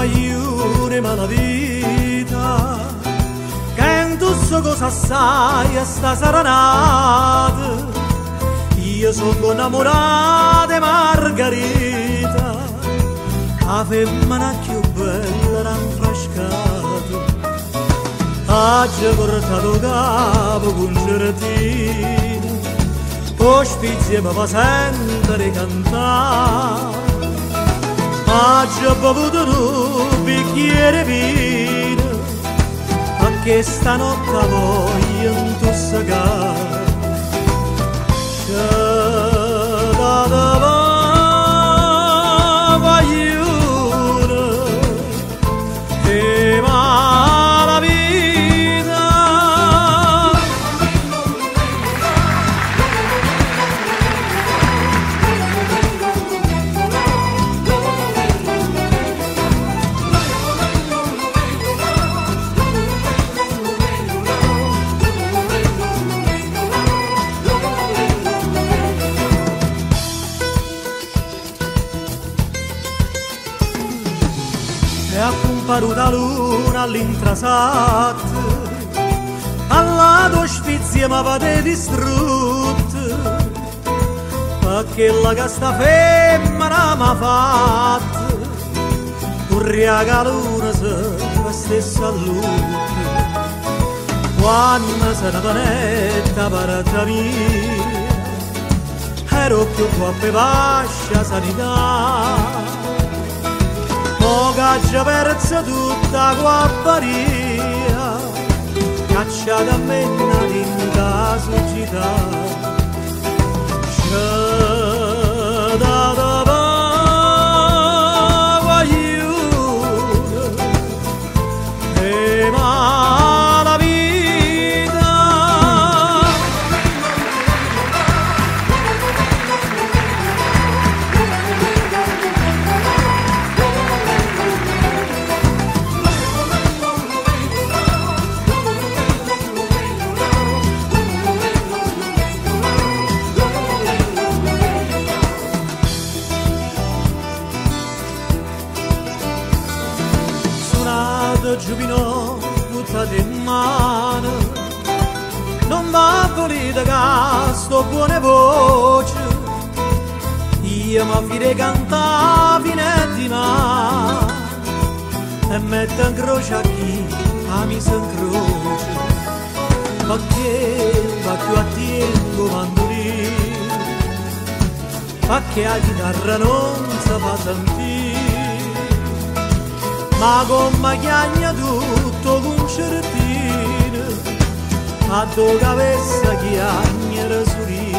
guaglione ma la vita che in tutto cosa sai a sta saranata io sono innamorata di Margherita la femmina più bella rinfrescata ha già portato capo con giardino ospizie mi fa sentire cantare ha già bevuto un bicchiere vino perché stanotte voglio intossicare c'è da guaglione e la vita e ha comparuto la luna all'intrasat alla tua spizia mi avete distrutto perché la che sta femmina mi ha fatto un regalone se la stessa luce quando se ne vanetta per mia ero più qua per vascia sanità Moga già persa tutta guapparia, cacciata a menna in caso città. C'è da guaglione e mala vita. Giubino tutta di mano non va volita che sto buone voce io mi fide cantare fine di mano e metto in croce a chi a mi si incroce perché va più a tempo mandolino perché la chitarra non si fa sentire ma come chiagna tutto concertino a dove avesse chiagnere surino